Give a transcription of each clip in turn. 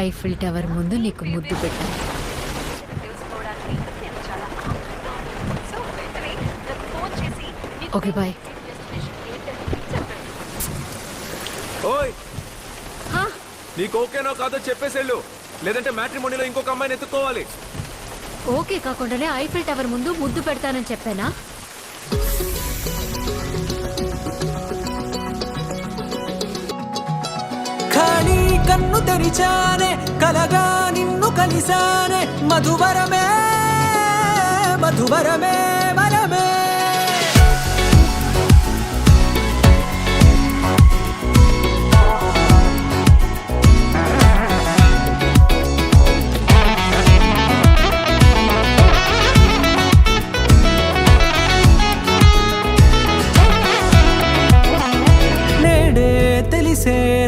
Eiffel tower ముందు నీకు ముద్దు పెట్టాను. Okay bye. ఓయ్, నీకు ఓకేనో కాదో చెప్పేసేళ్ళు, లేదంటే మ్యాట్రిమోనీలో ఇంకొక అమ్మాయిని ఎత్తుకోవాలి. ఓకే కాకుండానే ఐఫిల్ టవర్ ముందు ముద్దు పెడతానని చెప్పానా? ఖాళీ కన్ను తెరిచానే, కలగా నిన్ను కలిసానే, మధువరమే మధువరమే వరమే.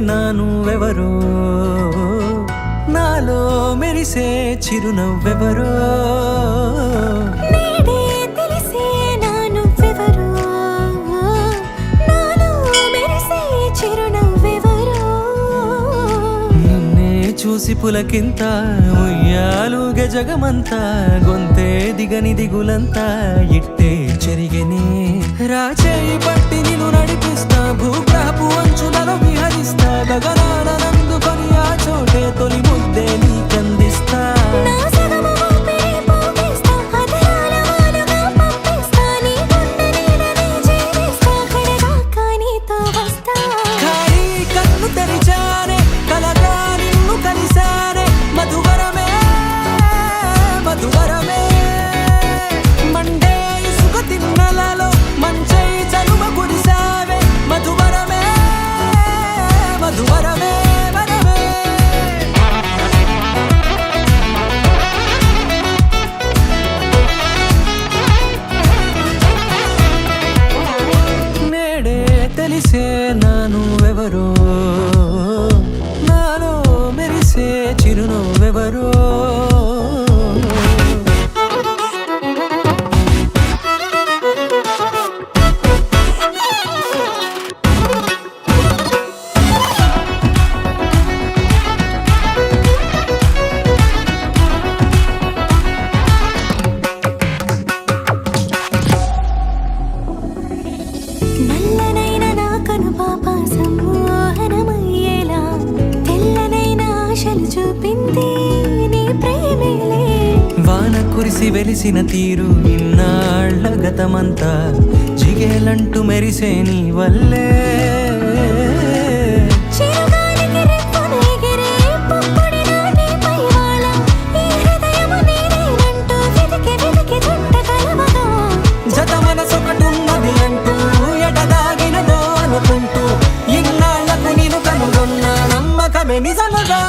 నానువెవరో, నాలో మెరిసే చిరునవ్వెవరో, నేడే తెలిసే నానువెవరో, నాలో మెరిసే చిరునవ్వెవరో. నిన్నే చూసి పులకింత ఉయ్యాలుగే జగమంతా, గొంతే దిగని దిగులంతా ఇట్టే చెరిగెనే. రాచేయి పట్టి నిన్ను నడిపిస్తా, భూగ్రహపు అంచులలో విహరిస్తా, గగనాన నందుకొని ఆ చోటే తొలి ముద్దే నీకందిస్తా. నా సగము ఊపిరి పోగిస్తా, అధరాల వాలుగా పంపిస్తా, నీ గుండె నీడనే చేరిస్తా, కడదాకా నీతో వస్తా. ఖాళీ కన్ను తెరిచానే, కలగా నిన్ను కలిసానే, మధువరమే మధువరమే. మండే ఇసుక తిన్నలలో మంచై చలువ కురిసావే, మధువరమే మధువరమే వరమే. నేడే తెలిసే నానువెవరో, నాలో మెరిసే చిరునవ్వెవరో. నల్లనైన నా కనుపాప సమ్మోహనమయ్యేలా, తెల్లనైన ఆశలు చూపింది నీ ప్రేమేలే. వాన కురిసి వెలిసిన తీరు ఇన్నాళ్ల గతమంతా, జిగేలంటూ మెరిసే నీ వల్లే. చిరుగాలికి రెప్పను ఎగిరే పుప్పొడి నాటి పైవాళ, ఈ హృదయము నీదేనంటూ వెతికి వెతికి జంట కలవగా. జత మనసొకటున్నది అంటూ ఎడదాగినదో అనుకుంటూ, ఇన్నాళ్లకు నేను కనుగొన్న నమ్మకమే నిజముగా.